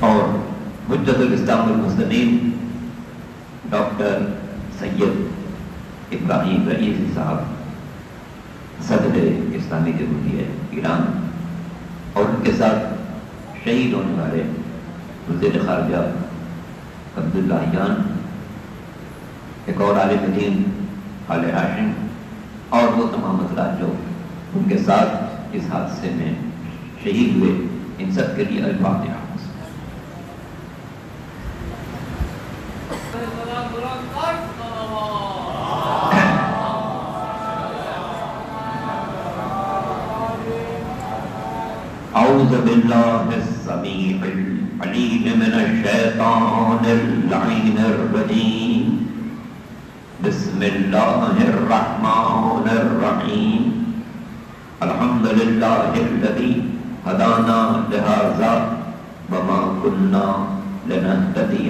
اور حجت الاسلام والمسلمین ڈاکٹر سید ابراہیم رئیسی صاحب صدر اسلامی جمہوریہ ایران، اور ان کے ساتھ شہید ہونے والے وزیر خارجہ عبداللہ جان، ایک اور عالم دین آل ہاشم، اور وہ تمام حضرات جو ان کے ساتھ اس حادثے میں شہید ہوئے، ان سب کے لیے الفاتحہ۔ اعوذ باللہ السمیع العلیم من الشیطان اللعین الرجیم، بسم اللہ الرحمن الرحیم، الحمد للہ الذی ہدانا لہذا وما کنا لنہتدی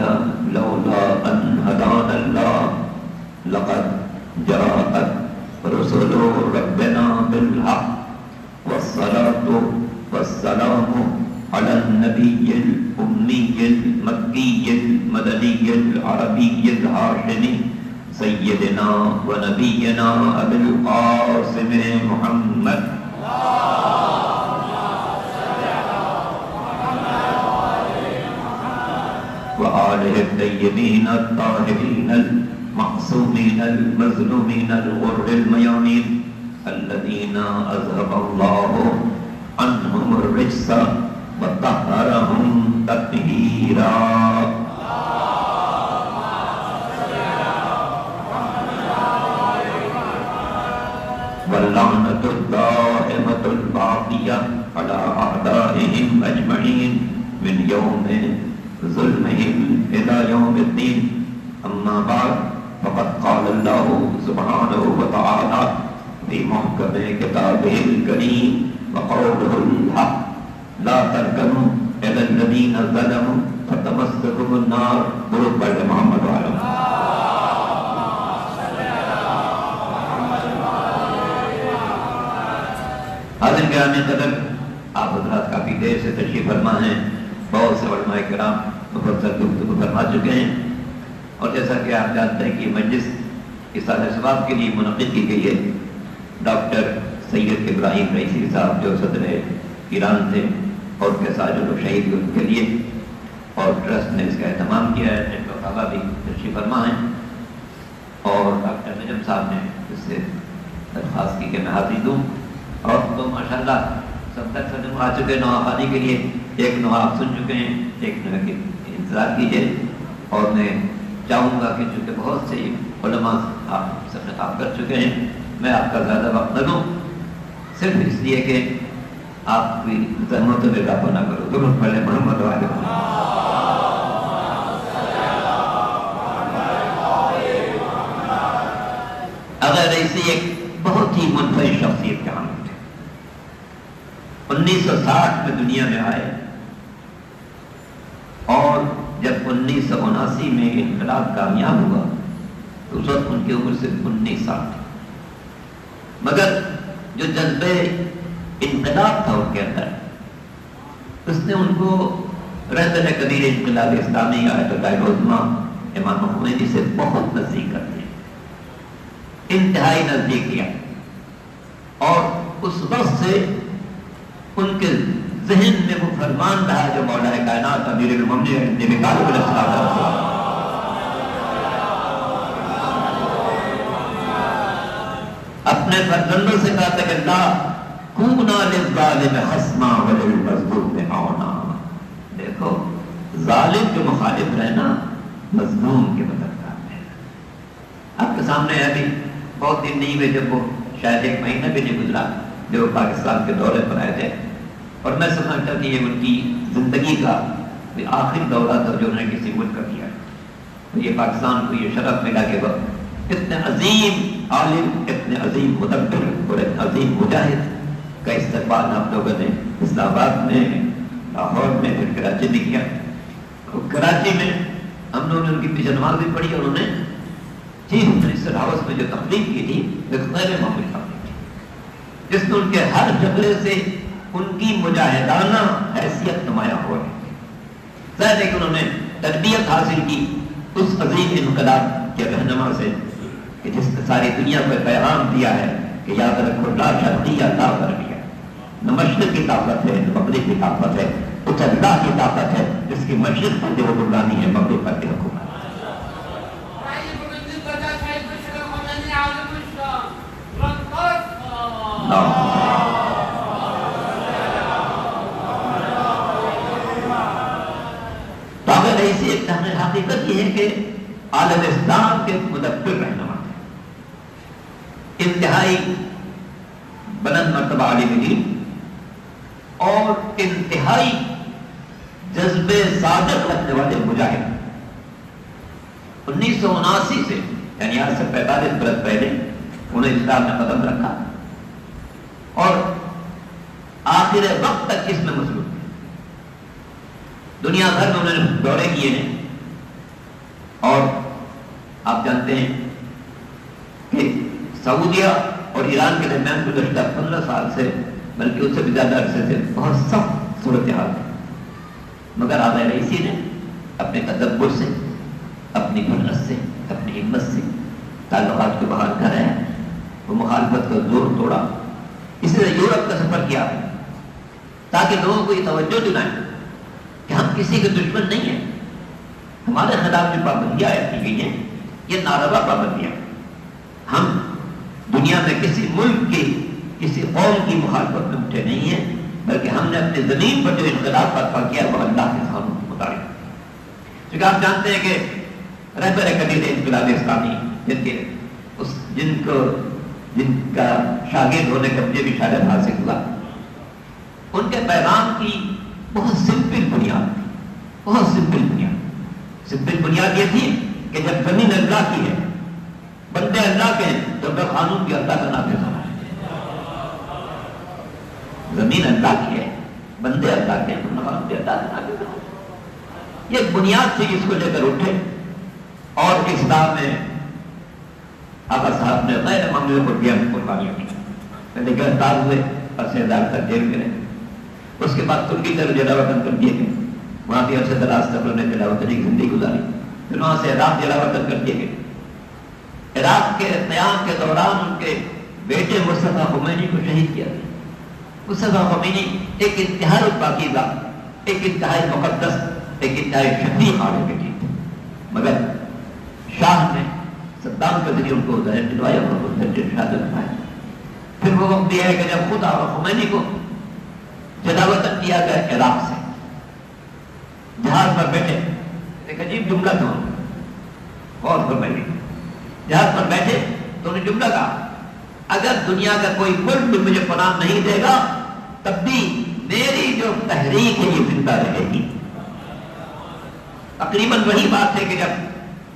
لولا ان ہدانا اللہ، لقد جاءت رسل ربنا بالحق والصلاة والسلام على النبي الأمي المكي المدني العربي الهاشمي سيدنا ونبينا أبي القاسم محمد وآله الطيبين الطاهرين المعصومين المظلومين الغر الميامين الذين أذهب الله عنهم الرجس وطهرهم تطهيرا۔ واللعنة الدائمة الباقية على أعدائهم أجمعين من يوم ظلمهم إلى يوم الدين، أما بعد، فقد قال الله سبحانه وتعالى في محكم كتابه الكريم وقوله الحق، لا تركنوا إلى الذين ظلموا فتمسكم النار۔ درود پڑھ محمد وعلم۔ حاضر گرامی قدر، آپ حضرات کافی دیر سے تشریف فرما ہیں، بہت سے علماء کرام مفصل گفتگو فرما چکے ہیں، اور جیسا کہ آپ جانتے ہیں کہ مجلس اصالہ ثواب کے لیے منعقد کی گئی ہے۔ ڈاکٹر سید ابراہیم رئیسی صاحب جو صدر ایران تھے اور ان کے ساتھ جو لوگ شہید ہوئے ان کے لیے، اور ٹرسٹ نے اس کا اہتمام کیا ہے، جن کا بابا بھی تشریف فرما ہیں، اور ڈاکٹر نجم صاحب نے اس سے درخواست کی کہ میں حاضری دوں، اور تو ماشاءاللہ سب تک صدر آ چکے نوحہ خوانی کے لیے، ایک نوحہ آپ سن چکے ہیں، ایک نوحہ کی انتظار کیجیے، اور میں چاہوں گا کہ چونکہ بہت سے علماء آپ سے خطاب کر چکے ہیں، میں آپ کا زیادہ وقت نہ دوں، صرف اس لیے کہ آپ کی زحمتوں میں اضافہ نہ کرو۔ درود پڑھیں محمد وعلى اگر ایسی ایک بہت ہی منفرد شخصیت کے حامل تھے، 1960 میں دنیا میں آئے، اور جب 1979 میں انقلاب کامیاب ہوا تو اس وقت ان کی عمر صرف 19 سال تھی، مگر جو جذبے انقلاب تھا ان کے اندر، اس نے ان کو رہبر کبیر انقلاب اسلامی آیت اللہ العظمیٰ امام خمینی سے بہت نزدیک کر دیا، انتہائی نزدیک کیا، اور اس وقت سے ان کے ذہن میں وہ فرمان رہا جو مولا کائنات امیر المومنین نبی کاظم علیہ السلام اپنے فرزندوں سے کہا تھا کہ لا کونا للظالم خصما وللمظلوم عونا۔ دیکھو، ظالم کے مخالف رہنا، مظلوم کے مددگار رہنا۔ آپ کے سامنے ہے ابھی بہت دن نہیں ہوئے، جب وہ شاید 1 مہینہ بھی نہیں گزرا جو پاکستان کے دورے پر آئے تھے، اور میں سمجھتا کہ یہ ان کی زندگی کا آخری دورہ تھا جو انہوں نے کسی ملک کا کیا ہے۔ یہ پاکستان کو یہ شرف ملا کہ وہ اتنے عظیم عالم، اتنے عظیم مدبر اور اتنے عظیم مجاہد کا استقبال آپ لوگوں نے اسلام آباد میں، لاہور میں، پھر کراچی میں کیا۔ کراچی میں ہم لوگوں نے ان کی پیچھے نماز بھی پڑھی، اور انہوں نے چیف منسٹر ہاؤس میں جو تقریب کی تھی ایک غیر معمولی تقریب تھی، جس میں ان کے ہر جگہ سے ان کی مجاہدانہ حیثیت نمایاں ہو رہی تھی۔ ظاہر ہے کہ انہوں نے تربیت حاصل کی اس عظیم انقلاب کے رہنما سے کہ جس نے ساری دنیا کو پیغام دیا ہے کہ یاد رکھو لا شرقیہ لا غربیہ، نہ مشرق کی طاقت ہے نہ مغرب کی طاقت ہے، اس اللہ کی طاقت ہے جس کی مشرق پر جو حکمرانی ہے مغرب پر بھی حکومت۔ تو اگر ایسی ایک حقیقت یہ ہے کہ عالم اسلام کے مدبر رہنما انتہائی بلند مرتبہ عالم دین اور انتہائی جذبے صادق رکھنے والے مجاہد 1979 سے یعنی آج سے 45 برس پہلے انہیں اسلام نے قدم رکھا اور آخر وقت تک اس میں مصروف تھے۔ دنیا بھر میں انہوں نے دورے کیے ہیں اور آپ جانتے ہیں کہ سعودیہ اور ایران کے درمیان گزشتہ 15 سال سے بلکہ اس سے بھی زیادہ عرصے سے بہت سخت صورتحال ہے، مگر آقا رئیسی نے اپنے تدبر سے، اپنی جرأت سے، اپنی ہمت سے تعلقات کو بحال کرایا، وہ مخالفت کا زور توڑا، اس لیے یورپ کا سفر کیا تاکہ لوگوں کو یہ توجہ دلائیں کہ ہم کسی کے دشمن نہیں ہیں، ہمارے خلاف جو پابندیاں کی گئی ہیں یہ ناروا پابندیاں، ہم دنیا میں کسی ملک کی کسی قوم کی مخالفت میں اٹھے نہیں ہیں، بلکہ ہم نے اپنی زمین پر جو انقلاب برپا کیا وہ اللہ کے قانون کے مطابق۔ کیونکہ آپ جانتے ہیں کہ رہبر کبیر انقلاب اسلامی جن کا شاگرد ہونے کا مجھے بھی شاید حاصل ہوا، ان کے پیغام کی بہت سمپل بنیاد تھی، بہت سمپل بنیاد۔ سمپل بنیاد یہ تھی کہ جب زمین اللہ کی ہے، بندے اللہ کے ہیں، تو پھر قانون بھی اللہ کا نافذ ہونا ہے۔ زمین اللہ کی ہے، بندے اللہ کے ہیں، تو قانون بھی اللہ کا نافذ ہونا ہے۔ یہ ایک بنیاد تھی جس کو لے کر اٹھے اور اسلام میں آقا صاحب نے غیر معمولی قربانیاں دی۔ پہلے گرفتار ہوئے اور 1000 تک جیل میں رہے، اس کے بعد ترکی طرف جلا وطن کر دیے گئے، وہاں بھی عرصے دراز تک انہوں نے جلا وطنی کی زندگی گزاری، پھر وہاں سے عراق جلا وطن کر دیے گئے۔ عراق کے قیام کے دوران ان کے بیٹے مصطفیٰ خمینی کو شہید کیا گیا۔ مصطفیٰ خمینی ایک انتہائی پاکیزہ، ایک انتہائی مقدس، ایک انتہائی شفیق عالم کے تھے، مگر شاہ نے صدام کے ذریعے ان کو ظاہر دلوایا اور ان سے شہادت پائی۔ پھر وہ وقت یہ ہے کہ جب خود آقا خمینی کو جلا وطن کیا گیا عراق سے، جہاز پر بیٹھے، ایک عجیب جملہ تھا، غور فرمائیے، جہاز پر بیٹھے تو انہیں جملہ کہا، اگر دنیا کا کوئی ملک بھی مجھے پناہ نہیں دے گا تب بھی میری جو تحریک ہے یہ زندہ رہے گی۔ تقریباً وہی بات ہے کہ جب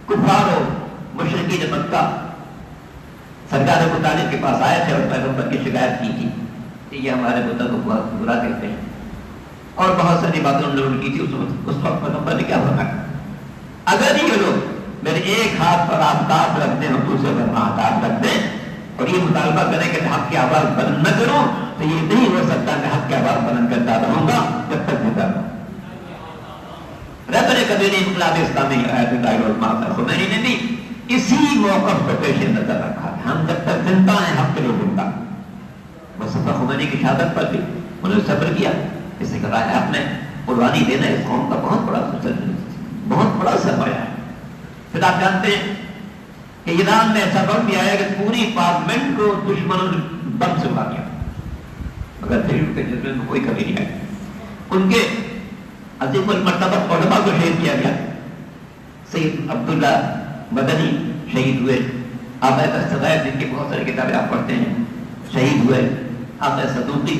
کفار و مشرکین مکہ سرکار ابو طالب کے پاس آئے تھے اور پیغمبر کی شکایت کی تھی کہ یہ ہمارے بتوں کو بہت برا کہتے ہیں اور بہت ساری باتیں ان لوگوں نے کی تھی۔ اس وقت پیغمبر نے کیا فرمایا، اگر یہ لوگ میرے ایک ہاتھ پر آفتاب رکھ دیں اور دوسرے پر مہتاب رکھ دیں اور یہ مطالبہ کریں کہ حق کی آواز بلند نہ کروں تو یہ نہیں ہو سکتا کہ حق کی آواز بلند کرتا رہوں گا جب تک زندہ رہوں۔ رہبر کبیر انقلاب اسلامی آیت اللہ العظمہ خمینی نے بھی اسی موقف کو پیش نظر رکھا ہے، ہم جب تک زندہ ہیں حق کے لیے زندہ۔ مصطفیٰ خمینی کی شہادت پر بھی انہوں نے صبر کیا، اس نے کہا ہے آپ نے قربانی دینا اس قوم کا بہت بڑا سرمایہ ہے۔ پھر آپ جانتے ہیں کہ ایران میں ایسا وقت بھی آیا کہ پوری پارلیمنٹ کو دشمنوں نے بم سے اڑا دیا، مگر پھر ان کے جذبے میں کوئی کمی نہیں آئی۔ ان کے عظیم المرتبہ علماء کو شہید کیا گیا، سید عبداللہ مدنی شہید ہوئے، آقا الصغائر جن کی بہت ساری کتابیں آپ پڑھتے ہیں شہید ہوئے، آقا صدوقی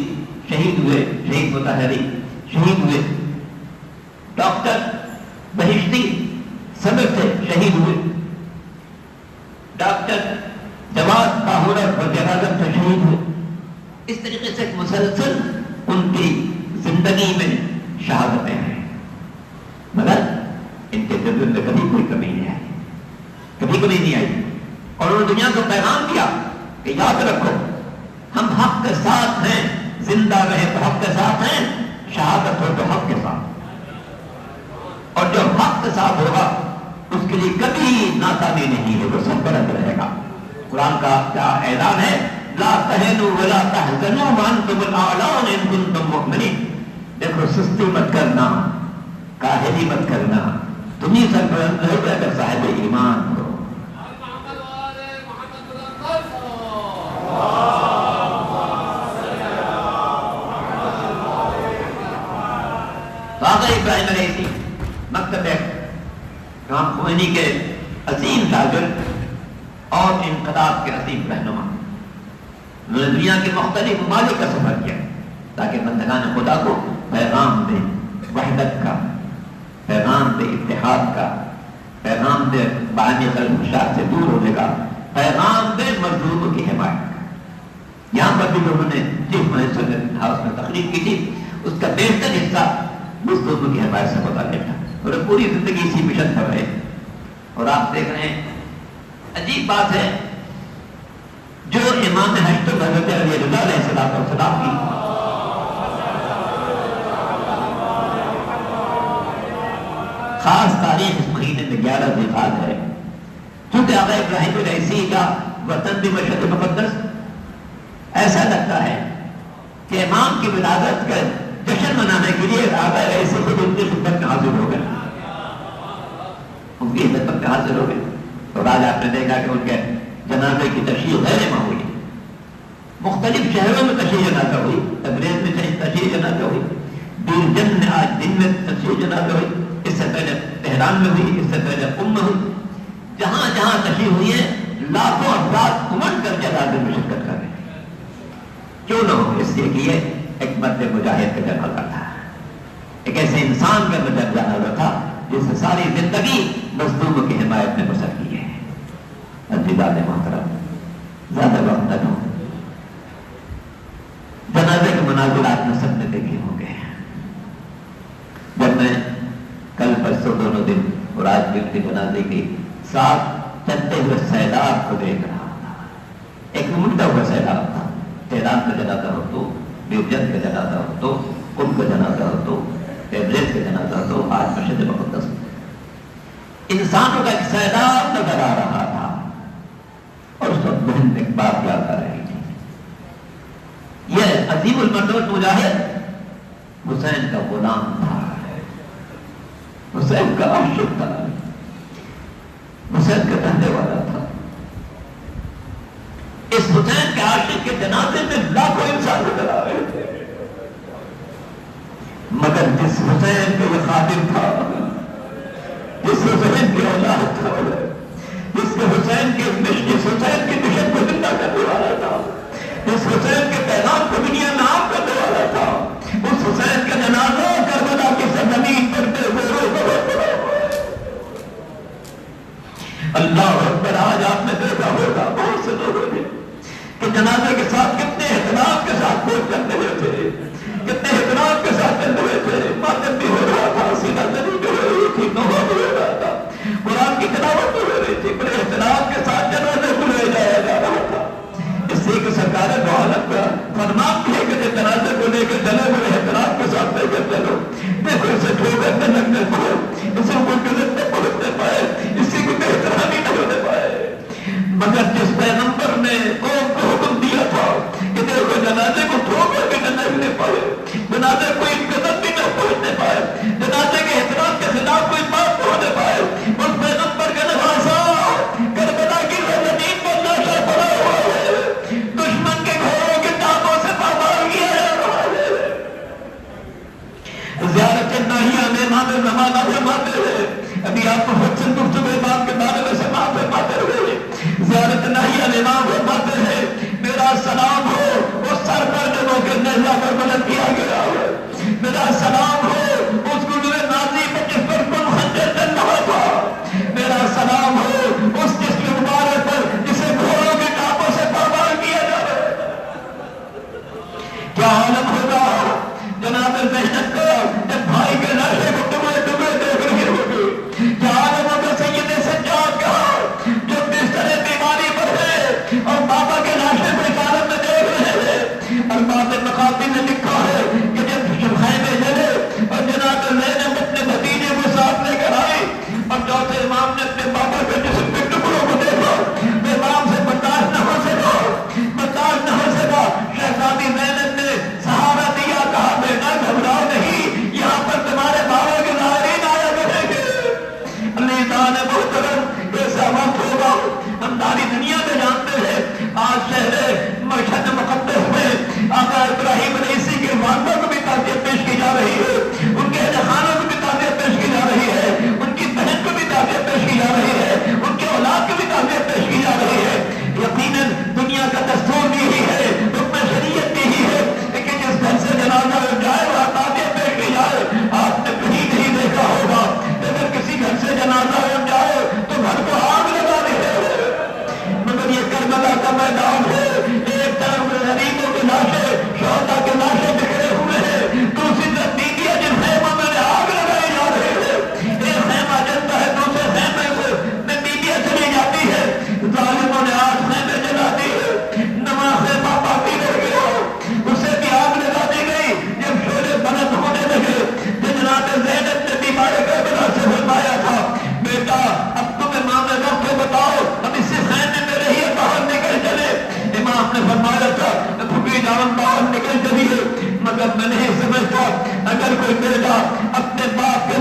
شہید ہوئے، شہید مطہری شہید ہوئے، ڈاکٹر بہشتی صدر سے شہید ہوئے، ڈاکٹر جواد باہورر وزیر اعظم سے شہید ہوئے۔ اس طریقے سے مسلسل ان کی زندگی میں شہادتیں ہیں، مگر ان کے جذبے میں کبھی کوئی کمی نہیں آئی، کبھی کمی نہیں آئی، اور انہوں نے دنیا کو پیغام دیا کہ یاد رکھو ہم حق کے ساتھ ہیں، زندہ رہے تو حق کے ساتھ ہیں، شہادت ہو تو حق کے ساتھ۔ یہ کبھی ناکامی نہیں ہے، وہ سب بلند رہے گا۔ قرآن کا کیا اعلان ہے، لا تہنوا ولا تحزنوا وانتم الاعلون ان کنتم مؤمنین۔ دیکھو سستی مت کرنا، کاہلی مت کرنا، تم ہی سربلند رہو گے اگر صاحب ایمان ہو۔ آقا ابراہیم علیہ السلام مکتب امام خمینی کے عظیم شاگرد اور انقلاب کے عظیم رہنما، انہوں نے دنیا کے مختلف ممالک کا سفر کیا تاکہ بندگان خدا کو پیغام دے وحدت کا، پیغام دے اتحاد کا، پیغام دے باہمی خلفشات سے دور ہونے کا، پیغام دے مظلوموں کی حمایت کا۔ یہاں پر بھی لوگوں نے چیف منسٹر ہاؤس میں تقریر کی تھی، اس کا بیشتر حصہ مظلوموں کی حمایت سے متعلق تھا، اور پوری زندگی اسی مشن پر رہے۔ اور آپ دیکھ رہے ہیں عجیب بات ہے، جو امام حضرت علی رضا علیہ السلام کی خاص تاریخ اس مہینے میں 11 ذی الحجہ ہے، چونکہ آقا ابراہیم علیہ السلام کا وطن بھی مشہد مقدس، ایسا لگتا ہے کہ امام کی ولادت کا جشن منانے کے لیے آقا علیہ السلام خود ان کی خدمت میں حاضر ہو گئے، ان کی خدمت میں حاضر ہو گئے۔ اور آج آپ نے دیکھا کہ ان کے جنازے کی تشریح غیر معمولی، مختلف شہروں میں تشریح جنازہ ہوئی، تبریز میں تشریح جنازہ ہوئی، بیرجن میں آج دن میں تشریح جنازہ ہوئی، اس سے پہلے تہران میں ہوئی، اس سے پہلے قم میں ہوئی، جہاں جہاں تشریح ہوئی ہے لاکھوں افراد امڑ کر جنازے میں شرکت کر رہے ہیں۔ کیوں نہ ہو؟ اس لیے کہ یہ ایک مرد مجاہد کا جنازہ تھا، ایک ایسے انسان کا جنازہ تھا جس نے ساری زندگی مظلوموں کی حمایت میں بسر کی ہے۔ عزیزان محترم، زیادہ وقت نہ دوں، جنازے کے مناظر آپ نے سب نے دیکھے ہوں گے۔ جب میں کل پرسوں دونوں دن اور آج بھی کے جنازے کے ساتھ چلتے ہوئے سیلاب کو دیکھ رہا تھا، ایک مٹا ہوا سیلاب تھا، تہران کا جنازہ ہو تو، بیرجن کا جنازہ ہو تو، قم کا جنازہ ہو تو، تبریز کا جنازہ ہو تو، آج مشہد مقدس، انسانوں کا ایک سیلاب نظر آ رہا تھا۔ اور اس وقت بہن ایک بات یاد آ رہی تھی، یہ عظیم المرتبہ مجاہد حسین کا غلام تھا، حسین کا عاشق تھا، حسین کا چاہنے والا تھا۔ اس حسین کے عاشق کے جنازے میں لاکھوں انسان نظر آ رہے تھے، مگر جس حسین کا یہ خادم تھا، جس حسین کی اولاد تھا، جس کے حسین کے مشن کو زندہ کرنے والا تھا، جس حسین کے پیغام کو دنیا میں عام کرنے والا تھا، اس حسین کا جنازہ کربلا کی سرزمین پر اللہ اکبر۔ آج آپ نے دیکھا ہوگا بہت سے لوگوں نے کہ جنازے کے ساتھ کتنے احترام کے ساتھ پوچھ کرتے ہوئے تھے، کتنے احترام کے ساتھ چلتے ہوئے تھے، ماتم بھی ہو رہا تھا، سینہ تنی بھی ہو رہی تھی، نوحہ بھی ہو رہا تھا، قرآن کی تلاوت بھی ہو رہی تھی، بڑے احترام کے ساتھ جنازے کو لے جایا جا رہا تھا۔ اس لیے کہ سرکار دو عالم کا فرمان بھی ہے کہ جنازے کو لے کے چلے ہوئے احترام کے ساتھ لے کر چلو، دیکھو اسے ٹھوکر نہ لگنے پائے، اسے منقذ نہ پہنچنے پائے، اسی کو بے احترامی نہ ہونے پائے۔ مگر جس پیغمبر نے قوم کو حکم دیا تھا کہ دیکھو جنازے کو ٹھوکر کے نہ لگنے پائے، جنازے کو انقدر بھی نہ پہنچنے پائے، جنازے کے احترام کے خلاف کوئی بات نہ ہونے پائے، اس پیغمبر کا نواسا کربلا کی زمین پر لاشا پڑا ہوا ہے، دشمن کے گھوڑوں کے ٹانگوں سے پامال کیا جا رہا ہے۔ زیارت ناہیہ میں امام زمانہ فرماتے ہیں، ابھی آپ کو حسن گفتگو امام کے بارے میں سماعت فرماتے ہوئے، زیارت ناہیہ میں امام فرماتے ہیں میرا سلام ہو اس سر پر جنوں کے نیزہ پر بلند کیا گیا ہے، میرا سلام ہو اس گلوے نازی پر جس پر کن خنجر چل رہا تھا، میرا سلام ہو اس جسم مبارک پر جسے گھوڑوں کے ٹانگوں سے پامال کیا جا رہا ہے۔ کیا عالم ہوگا جناب زینب کا جب بھائی کے لاشے کو ٹکڑے ٹکڑے دیکھ رہی ہوگی، کیا عالم ہوگا سید سجاد کا جو بستر بیماری پر ہے اور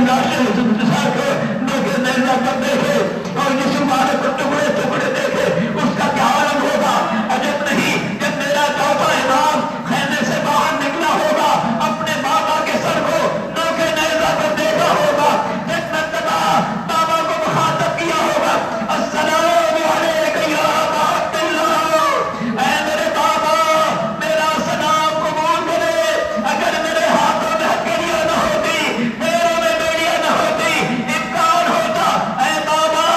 لاشیں زمزار کو نوکے نیزہ پر دیکھے اور جس مبارک کو ٹکڑے ٹکڑے دیکھے اس کا کیا عالم ہوگا؟ عجب نہیں جب میرا چوتھا امام خیمے سے باہر نکلا ہوگا اپنے بابا کے سر کو نوکے نیزہ پر دیکھا ہوگا، جب مرتبہ بابا کو مخاطب کیا ہوگا السلام علیکم یا ابا عبداللہ، اے میرے بابا میرا سلام قبول کرے، اگر میرے ہاتھوں میں ہتھیلیاں نہ ہوتی، پیروں میں بیڑیاں نہ ہوتی، امکان ہوتا اے بابا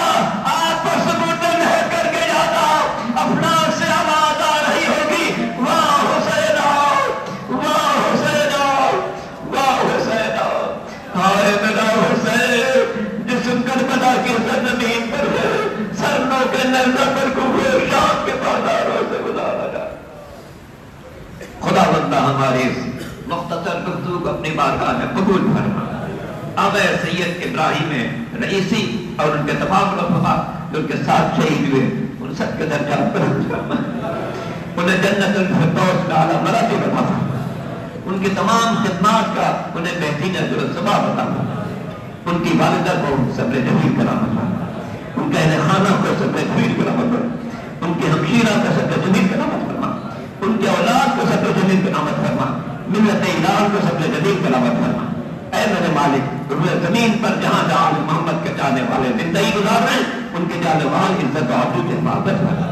آپ پر سمندر لہر کر کے جاتا، اپنا سے آواز آ رہی ہوگی واہ حسین واہ حسین واہ حسین، ہائے میرا حسین جسم کربلا کی سرزمین پر ہے، سرنوں کے نیزہ پر کوفہ شام کے بازاروں سے گزارا جائے۔ خدا بندہ ہماری اس مختصر گفتگو کو اپنی بارگاہ میں قبول فرما۔ آبا سید ابراہیم رئیسی اور ان کے تمام رفقا جو ان کے ساتھ شہید ہوئے ان سب کے درجات بلند فرما، انہیں جنت الفردوس کا اعلیٰ مراتب عطا فرما، ان کی تمام خدمات کا انہیں بہترین اجر و ثواب عطا فرما، ان کی والدہ کو صبر جمیل کرامت فرما، ان کے اہل خانہ کو صبر جمیل کرامت فرما، ان کی ہمشیرہ کو صبر جمیل کرامت فرما، ان کے اولاد کو صبر جمیل کرامت فرما، ملت الہ کو صبر جمیل کرامت فرما۔ اے میرے مالک روئے زمین پر جہاں جہاں محمد کے چاہنے والے زندگی گزار رہے ہیں ان کے جانے وہاں عزت و آبرو کی حفاظت فرما۔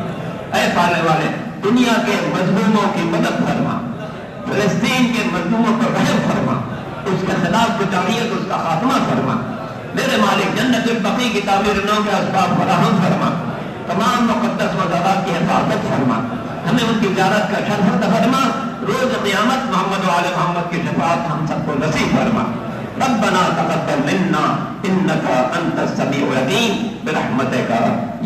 اے پالنے والے دنیا کے مظلوموں کی مدد فرما، فلسطین کے مظلوموں پر رحم فرما، اس کے خلاف جارحیت اس کا خاتمہ فرما۔ میرے مالک جنت البقیع کی تعمیر نو کے اسباب فراہم فرما، تمام مقدس مزارات کی حفاظت فرما، ہمیں ان کی زیارت کا شرف عطا فرما، روز قیامت محمد و آل محمد کی شفاعت ہم سب کو نصیب فرما۔ ربنا تقبل منا انك انت السميع العليم برحمتك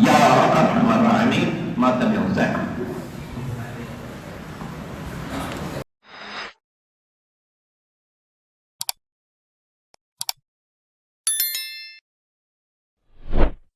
يا ارحم الراحمين۔ ماتم